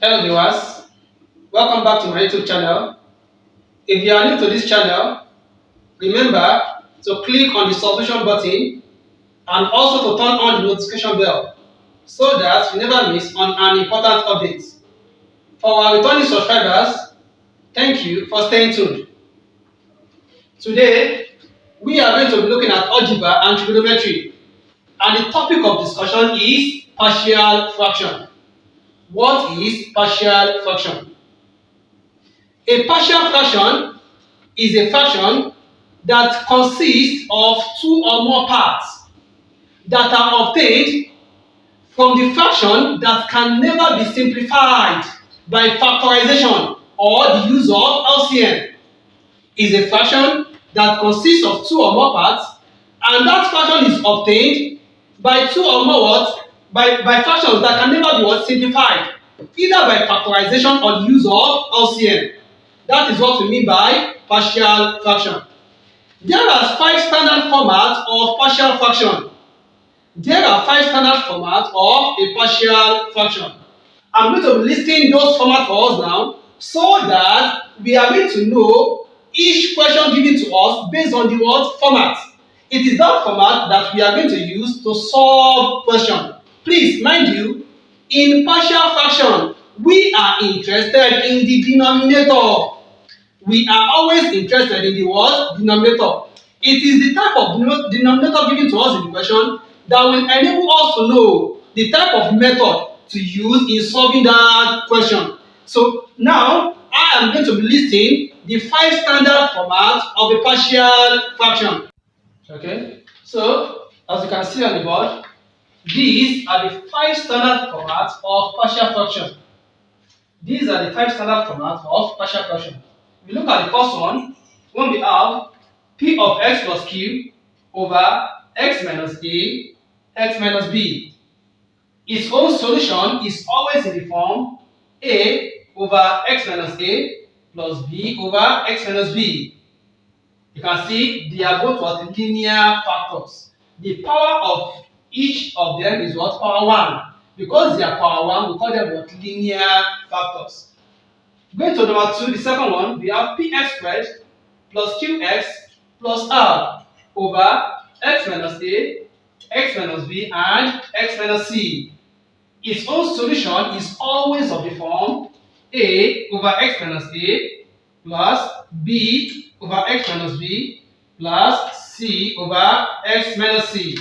Hello viewers, welcome back to my YouTube channel. If you are new to this channel, remember to click on the subscription button and also to turn on the notification bell so that you never miss on an important update. For our returning subscribers, thank you for staying tuned. Today, we are going to be looking at algebra and trigonometry, and the topic of discussion is partial fraction. What is partial fraction? A partial fraction is a fraction that consists of two or more parts that are obtained from the fraction that can never be simplified by factorization or the use of LCM. Is a fraction that consists of two or more parts, and that fraction is obtained by two or more what? By fractions that can never be what? Simplified, either by factorization or the use of LCM. That is what we mean by partial fraction. There are five standard formats of partial fraction. There are five standard formats of a partial fraction. I'm going to be listing those formats for us now so that we are going to know each question given to us based on the word format. It is that format that we are going to use to solve question. Please, mind you, in partial fraction, we are interested in the denominator. We are always interested in the word denominator. It is the type of denominator given to us in the question that will enable us to know the type of method to use in solving that question. So now I am going to be listing the five standard formats of a partial fraction. Okay, so as you can see on the board, these are the five standard formats of partial fraction. These are the five standard formats of partial fraction. If we look at the first one, when we have p of x plus q over x minus a, x minus b. Its own solution is always in the form a over x minus a plus b over x minus b. You can see they are both what? Linear factors. The power of each of them is what? Power 1. Because they are power 1, we call them what? Linear factors. Going to number 2, the second one, we have px squared plus qx plus r over x minus a, x minus b, and x minus c. Its own solution is always of the form a over x minus a plus b over x minus b plus c over x minus c.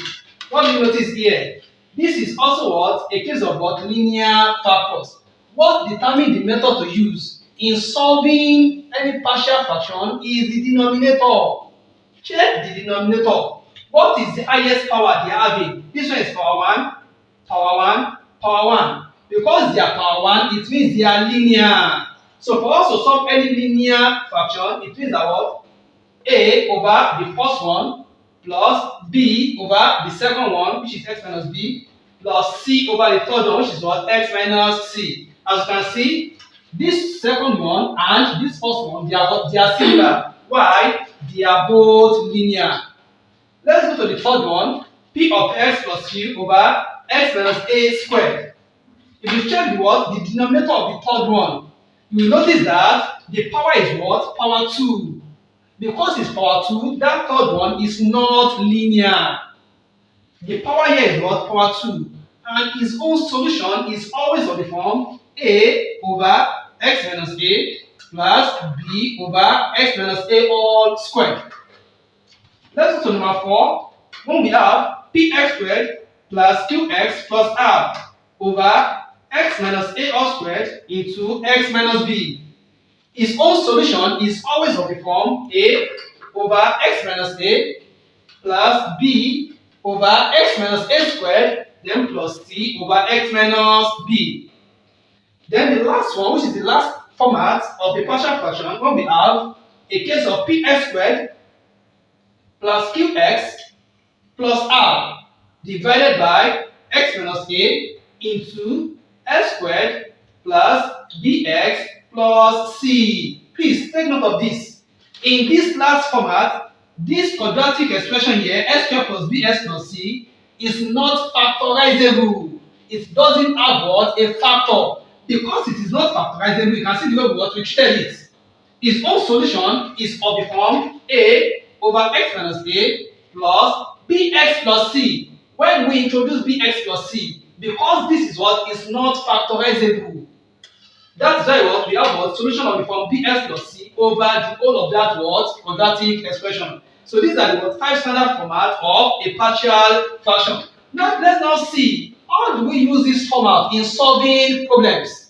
What do you notice here? This is also what? A case of what? Linear factors. What determines the method to use in solving any partial fraction is the denominator. Check the denominator. What is the highest power they are having? This one is power 1, power 1, power 1. Because they are power 1, it means they are linear. So for us to solve any linear fraction, it means that what? A over the first one plus b over the second one, which is x minus b, plus c over the third one, which is what? X minus c. As you can see, this second one and this first one, they are what? They are similar. Why? They are both linear. Let's go to the third one. P of x plus q over x minus a squared. If you check the what? The denominator of the third one, you will notice that the power is what? Power 2. Because it's power 2, that third one is not linear. The power here is what? Power 2. And its own solution is always of the form a over x minus a plus b over x minus a all squared. Let's go to number 4. When we have px squared plus qx plus r over x minus a all squared into x minus b. Its own solution is always of the form a over x minus a plus b over x minus a squared, then plus c over x minus b. Then the last one, which is the last format of the partial fraction, when we have a case of px squared plus qx plus r divided by x minus a into x squared plus bx plus c. Please take note of this. In this last format, this quadratic expression here, x squared plus bx plus c, is not factorizable. It doesn't have what? A factor. Because it is is not factorizable, you can see the way we treated it. Its own solution is of the form a over x minus a plus bx plus c. When we introduce bx plus c, because this is what is not factorizable, that's why what we have what solution of the form bx plus c over the whole of that what quadratic expression. So these are the what 5 standard format of a partial fraction. Now let's now see how do we use this format in solving problems.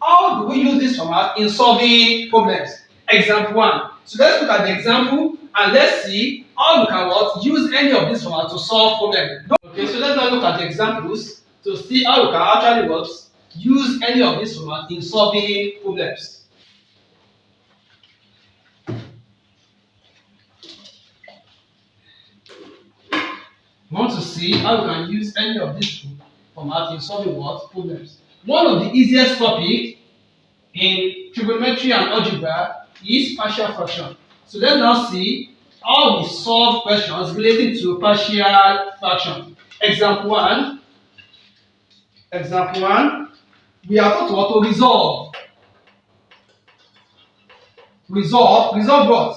How do we use this format in solving problems? Example 1. So let's look at the example and let's see how we can what use any of this format to solve problem. Okay, so let's now look at the examples to see how we can actually what use any of this format in solving problems. We want to see how we can use any of this format in solving what problems. One of the easiest topic in trigonometry and algebra is partial fraction. So let's now see how we solve questions relating to partial fraction. Example 1. Example 1. We are taught to resolve. Resolve what?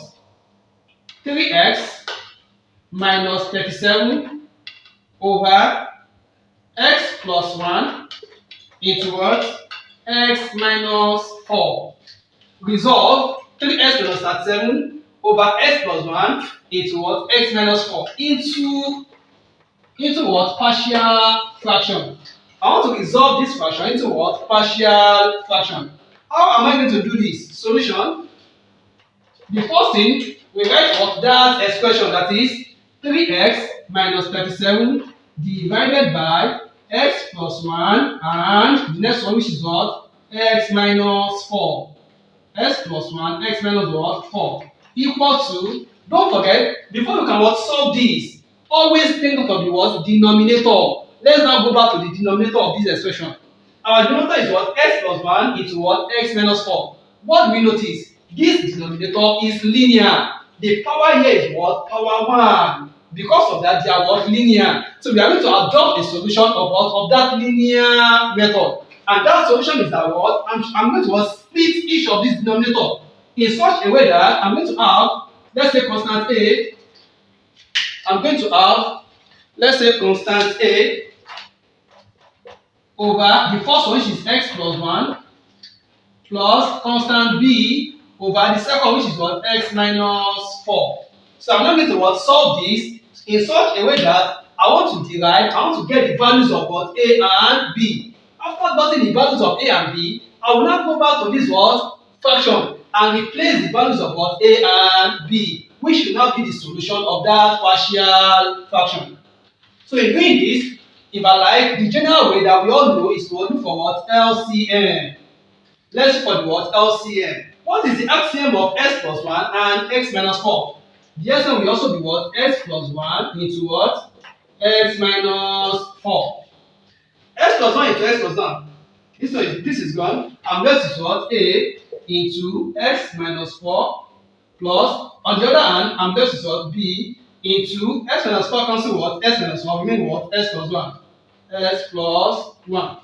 3x minus 37 over x plus 1 into what? X minus 4. Resolve 3x minus 37 over x plus 1 into what? X minus 4 into what? Partial fraction. I want to resolve this fraction into what? Partial fraction. How am I going to do this? Solution. The first thing, we write what that expression, that is 3x minus 37 divided by x plus 1 and the next one, which is what? X minus 4. X plus 1, x minus what? 4. Equal to, don't forget, before you can what solve this, always think of the what? Denominator. Let's now go back to the denominator of this expression. Our denominator is what? X plus 1 into what? X minus 4. What do we notice? This denominator is linear. The power here is what? Power 1. Because of that, they are what? Linear. So we are going to adopt a solution of what? Of that linear method. And that solution is that what? I'm going to what? Split each of these denominator in such a way that I'm going to have, let's say constant A. I'm going to have, let's say constant A over the first one, which is x plus 1, plus constant B over the second, which is what? X minus 4. So I'm not going to what? Solve this in such a way that I want to get the values of what? A and B. After getting the values of A and B, I will now go back to this what? Fraction and replace the values of what? A and B, which will now be the solution of that partial fraction. So in doing this, if I like, the general way that we all know is to look for what? LCM. Let's look for the what? LCM. What is the LCM of x plus 1 and x minus 4? The LCM will also be what? X plus 1 into what? X minus 4. X plus 1 into x plus 1. This is gone. And this is what? A into x minus 4 plus, on the other hand, and this is what? B into x minus 4 cancel what? X minus 1 remain what? X plus 1. X plus 1.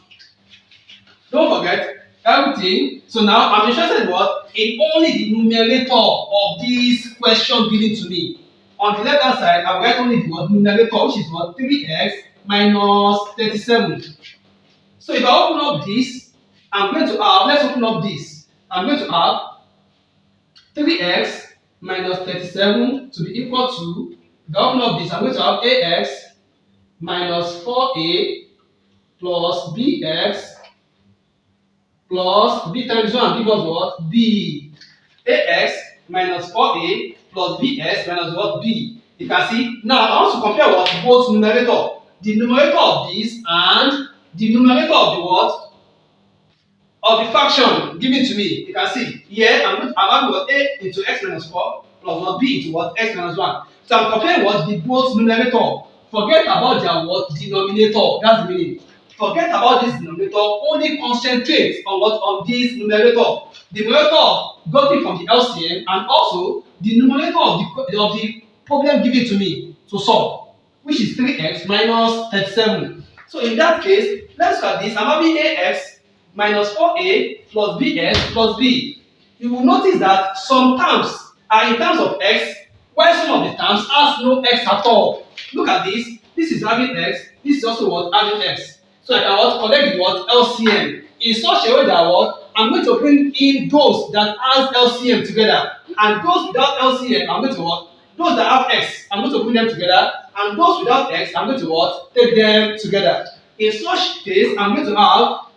Don't forget everything. So now I'm interested in what? In only the numerator of this question given to me. On the left hand side, I will write only the what? Numerator, which is what? 3x minus 37. So if I open up this, I'm going to have, let's open up this. I'm going to have 3x minus 37 to be equal to, if I open up this, I'm going to have ax minus 4a plus bx plus b times 1 give us what? B. Ax minus 4a plus bx minus what? B. You can see, now I want to compare what? Both numerator. The numerator of this and the numerator of the what? Of the fraction given to me. You can see, here I'm having what? A into x minus 4 plus what? B into what? X minus 1. So I'm comparing what? The both numerator. Forget about their what? Denominator. That's the meaning. Forget about this denominator, only concentrate on what? On this numerator. The numerator got it from the LCM and also the numerator of the problem given to me to solve, which is 3x minus 37. So in that case, let's look at this. I'm having ax minus 4a plus bx plus b. You will notice that some terms are in terms of x, while some of the terms has no x at all. Look at this. This is having x. This is also what having x. So I can what collect the what LCM in such a way that what I'm going to bring in those that has LCM together, and those without LCM I'm going to what those that have x I'm going to bring them together, and those without x I'm going to what take them together. In such case I'm going to have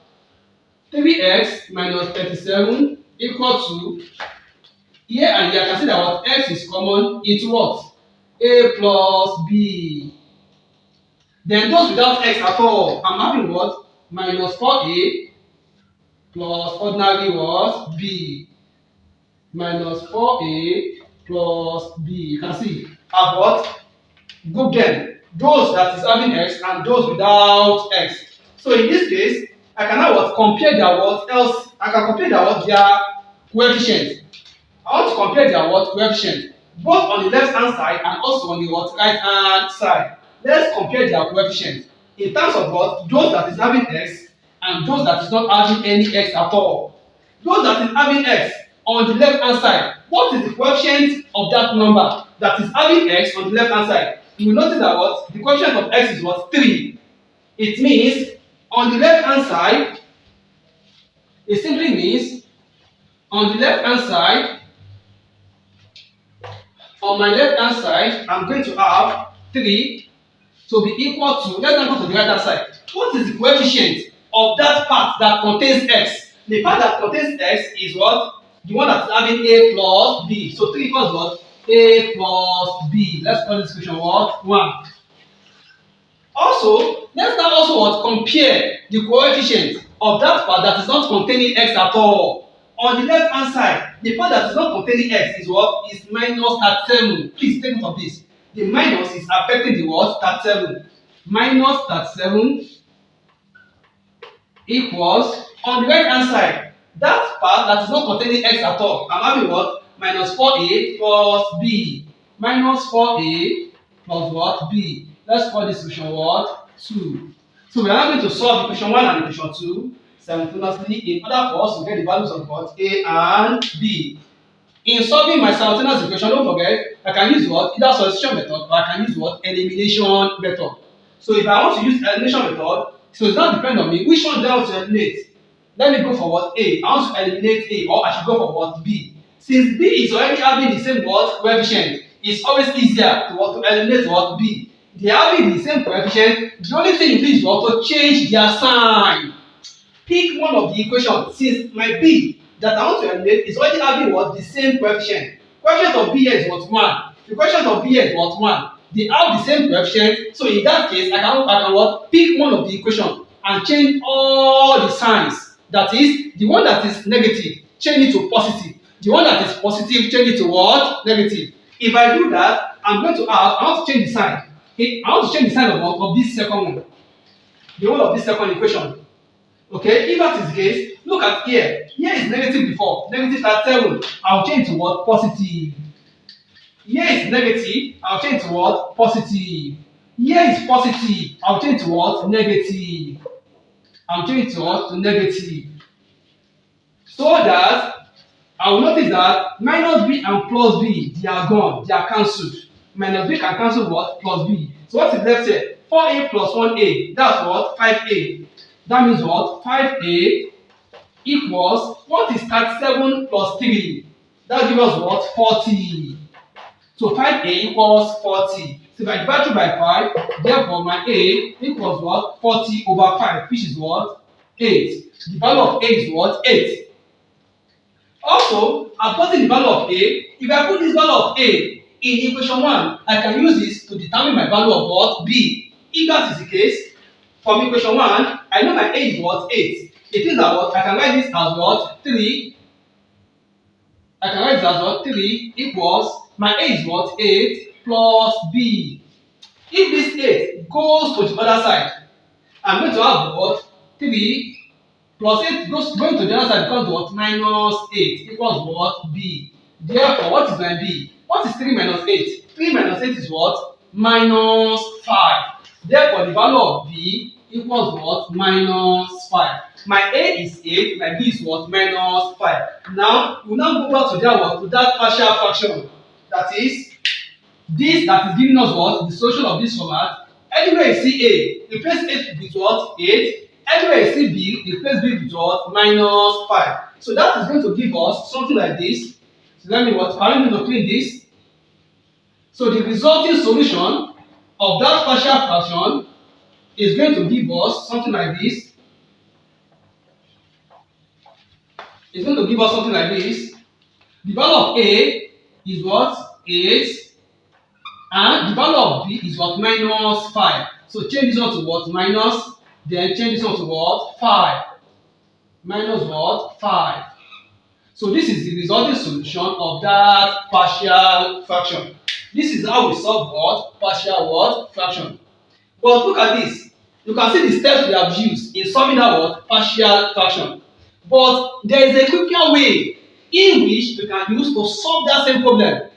3x minus 37 equal to, here and here I can see that what x is common into what a plus b. Then those without x at all, I'm having what minus 4a plus ordinary what b minus 4a plus b. You can see I've what group them, those that is having x and those without x. So in this case I can now what compare their what else. I can compare their what their coefficient. I want to compare their what coefficient both on the left hand side and also on the what right hand side. Let's compare their coefficient in terms of what those that is having x and those that is not having any x at all. Those that is having x on the left hand side, what is the coefficient of that number that is having x on the left hand side? You will notice that what the coefficient of x is what 3. It means on the left hand side, it simply means on the left hand side, on my left hand side, I'm going to have 3 to be equal to, let's now go to the right hand side. What is the coefficient of that part that contains x? The part that contains x is what? The one that is having a plus b. So 3 equals what? A plus b. Let's call this equation what? 1. Also, let's now also what compare the coefficient of that part that is not containing x at all. On the left hand side, the part that is not containing x is what? Is minus 37. Please take note of this. The minus is affecting the what? 37. Minus 37 equals, on the right hand side, that part that is not containing x at all, I'm having what? Minus 4a plus b. Minus 4a plus what? B. Let's call this equation what? 2. So we are now going to solve equation 1 and equation 2 simultaneously in order for us to get the values of what? A and B. In solving my simultaneous equation, don't forget, I can use what? Either substitution method or I can use what? Elimination method. So if I want to use elimination method, so it does not depend on me. Which one do I want to eliminate? Let me go for what? A. I want to eliminate A, or I should go for what? B. Since B is already having the same what? Coefficient, it's always easier to what? To eliminate what? B. They are having the same coefficient. The only thing you do is what? To change their sign. Pick one of the equations. Since my B that I want to eliminate is already having what? The same coefficient. Coefficient of B here is what? 1. The coefficient of B here is what? 1. They have the same coefficient. So in that case, I can what? Pick one of the equations and change all the signs. That is, the one that is negative, change it to positive. The one that is positive, change it to what? Negative. If I do that, I'm going to have, I want to change the sign. Okay? I want to change the sign of this second one. The one of this second equation. Okay, if that is the case, look at here. Here is negative before, negative 37. I'll change to what? Positive. Here is negative, I'll change to what? Positive. Here is positive, I'll change to what? Negative. I'll change to what? To negative. So that I will notice that minus b and plus b, they are gone, they are cancelled. Minus b can cancel what? Plus b. So what is left here? 4a plus 1a, that's what? 5a. That means what? 5a equals, what is 37 plus 3? That gives us what? 40. So 5a equals 40. So if I divide through by 5, therefore my a equals what? 40 over 5, which is what? 8. The value of a is what? 8. Also, I'm putting the value of a. If I put this value of a in equation 1, I can use this to determine my value of what? B. If that is the case, from equation 1, I know my a is what? 8. It means that what? I can write this as what? 3. I can write this as what? 3 equals, my a is what? 8 plus b. If this 8 goes to the other side, I'm going to have what? 3 plus 8 going to the other side becomes what? Minus 8 equals what? B. Therefore, what is my b? What is 3 minus 8? 3 minus 8 is what? Minus 5. Therefore, the value of b equals what? Minus 5. My A is 8, my B is what? Minus 5. Now, we will now go back to that what? To that partial fraction. That is, this that is giving us what? The solution of this format. Anywhere you see A, replace A with what? 8. Anywhere you see B, replace B with what? Minus 5. So that is going to give us something like this. So let me what? I'm going to clean this. So the resulting solution of that partial fraction is going to give us something like this. It's going to give us something like this. The value of A is what? 8. And the value of B is what? Minus 5. So change this one to what? Minus. Then change this one to what? 5. Minus what? 5. So this is the resulting solution of that partial fraction. This is how we solve what? Partial what? Fraction. But look at this. You can see the steps we have used in solving that what? Partial fraction. But there is a quicker way in which we can use to solve that same problem.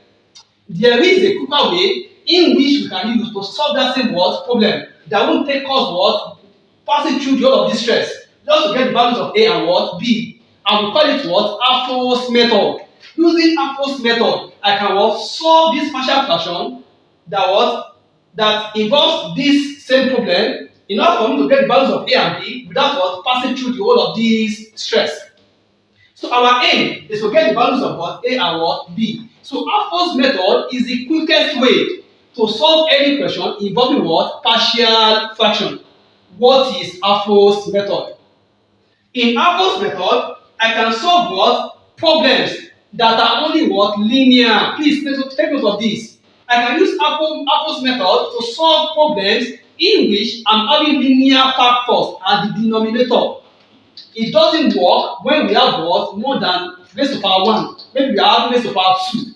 There is a quicker way in which we can use to solve that same what? Problem. That won't take us what? Passing through the whole of this stress. Just to get the values of A and what? B. And we call it what? Afo'S method. Using Afo'S method, I can what? Solve this partial fraction that what? That involves this same problem in order for me to get the values of A and B without what? Passing through the whole of this stress. So our aim is to get the values of what? A and what? B. So Afo'S method is the quickest way to solve any question involving what? Partial fraction. What is Afo'S method? In Afo'S method, I can solve what? Problems that are only what? Linear. Please take note of this. I can use Afo'S method to solve problems in which I'm having linear factors as the denominator. It doesn't work when we have what? More than raised to power 1. Maybe we have raised to power 2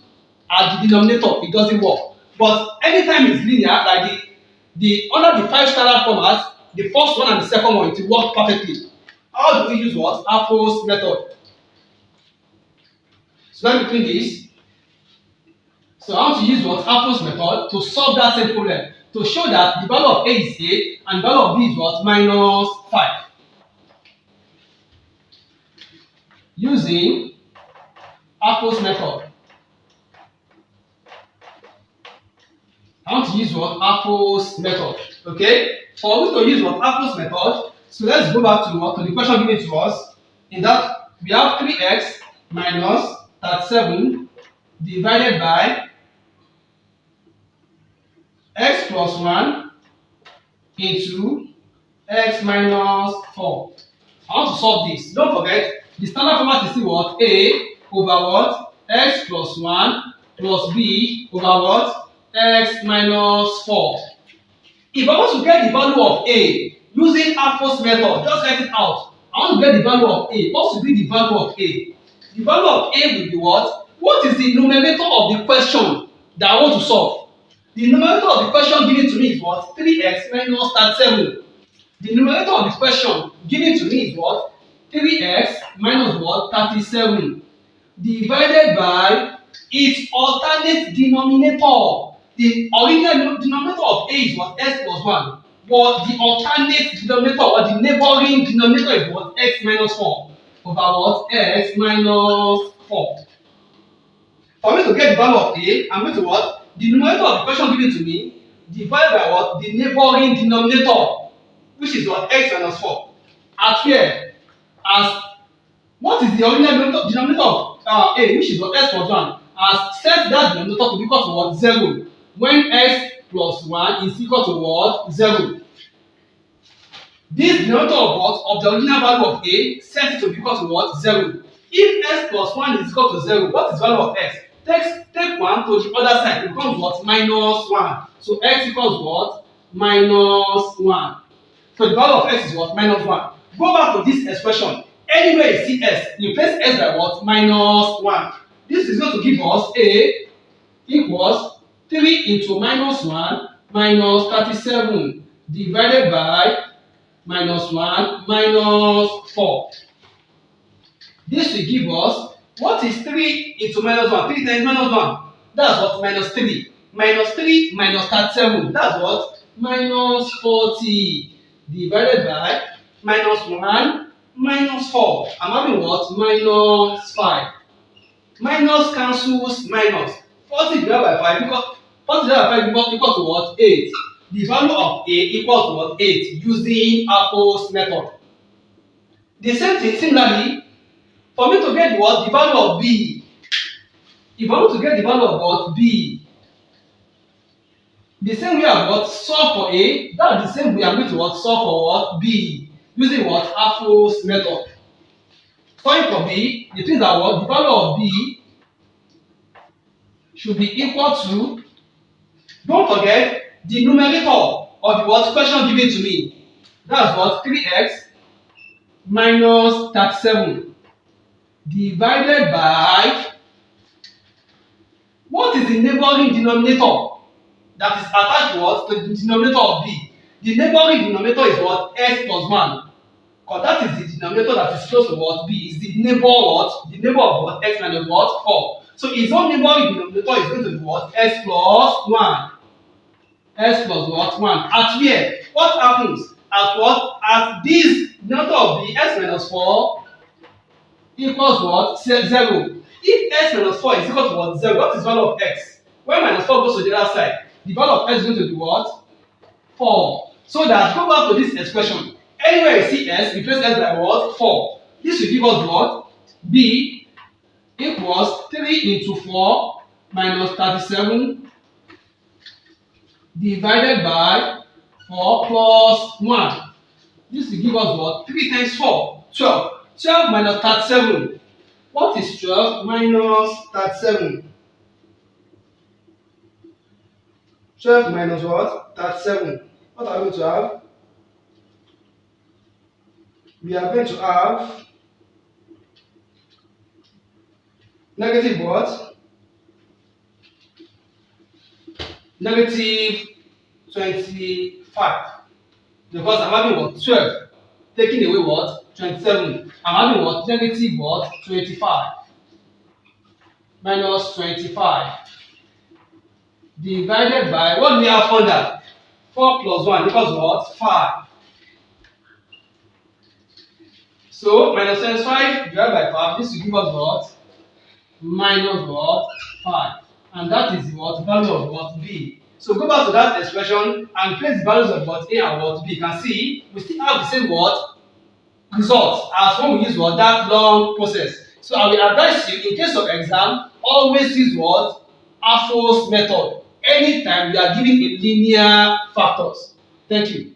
as the denominator. It doesn't work. But anytime it's linear, like the under the 5 standard format, the first one and the second one, it will work perfectly. How do we use what? Afo'S method. So let me clean this. So I want to use what? Afo'S method to solve that same problem. To show that the value of A is 8 and the value of B is what? Minus 5. Using Afo'S method. I want to use what? Afo'S method. Okay? For us to use what? Afo'S method, so let's go back to what? To the question given to us. In that, we have 3x minus 37 divided by x plus 1 into x minus 4. I want to solve this. Don't forget, the standard format is still what? A over what? X plus 1 plus B over what? X minus 4. If I want to get the value of A using Afo'S method, just write it out. I want to get the value of A. What should be the value of A? The value of A will be what? What is the numerator of the question that I want to solve? The numerator of the question given to me is what? 3x minus 37. The numerator of the question given to me is what? 3x minus what? 37. Divided by its alternate denominator. The original denominator of A is what? X plus 1. But the alternate denominator or the neighboring denominator is what? X minus 4. Over what? X minus 4. For me to get the value of A, I'm going to what? The numerator of the question given to me divided by what? The neighboring denominator, which is what? X minus 4. At here, as what is the original denominator of A, which is what? X plus 1, as set that denominator to be equal to what? 0. When x plus 1 is equal to what? 0. This denominator of what? Of the original value of A set it to be equal to what? 0. If x plus 1 is equal to 0, what is the value of x? Take 1 to the other side, it becomes what? Minus 1. So x equals what? Minus 1. So the value of x is what? Minus 1. Go back to this expression. Anywhere you see s, you place s by what? Minus 1. This is going to give us A equals 3 into minus 1 minus 37 divided by minus 1 minus 4. This will give us, what is 3 into minus 1? 3 times minus 1. That's what? Minus 3. Minus 3 minus 37. That's what? Minus 40. divided by -1 -4. I'm having what? -5. Minus cancels minus. 40 divided by 5 equal to what? 8. The value of A equals to what? 8 using Afo'S method. The same thing, similarly, for me to get the what? The value of B. If I want to get the value of what? B. The same way I what? Solve for A, that's the same way I'm going to what? Solve for what? B. Using what? Afo'S method. Solving for B, the things are what? The value of B should be equal to, don't forget, the numerator of the what? Question given to me. That's what? 3x minus 37 divided by, what is the neighboring denominator that is attached to what? To the denominator of B. The neighboring denominator is what? S plus 1. Because that is the denominator that is close to what? B. Is the neighbor what? The neighbor of what? X minus what? 4. So its own neighboring denominator is going to be what? S plus 1. S plus what? 1. At where? What happens? At what? At this denominator of B, S minus 4 equals what? 0. If S minus 4 is equal to what? 0, what is the value of X? When minus 4 goes to the other side, the value of X is going to be what? 4. So that, go back to this expression. Anywhere you see S, replace S by what? 4. This will give us what? B equals 3 into 4 minus 37 divided by 4 plus 1. This will give us what? 3 times 4, 12. 12 minus 37. What is 12 minus 37? 12 minus what? 37. What are we going to have? We are going to have negative what? Negative 25. Because I'm having what? 12. Taking away what? 27. I'm having what? Negative what? 25. Minus 25. Divided by, what do we have under? 4 plus 1 equals what? 5. So, minus 25 divided by 5, this will give us what? Minus what? 5. And that is what? Value of what? B. So, go back to that expression and place the values of what? A and what? B. You can see, we still have the same what? Result as when we use what? That long process. So, I will advise you, in case of exam, always use what? Afo'S method. Anytime you are giving a linear factors. Thank you.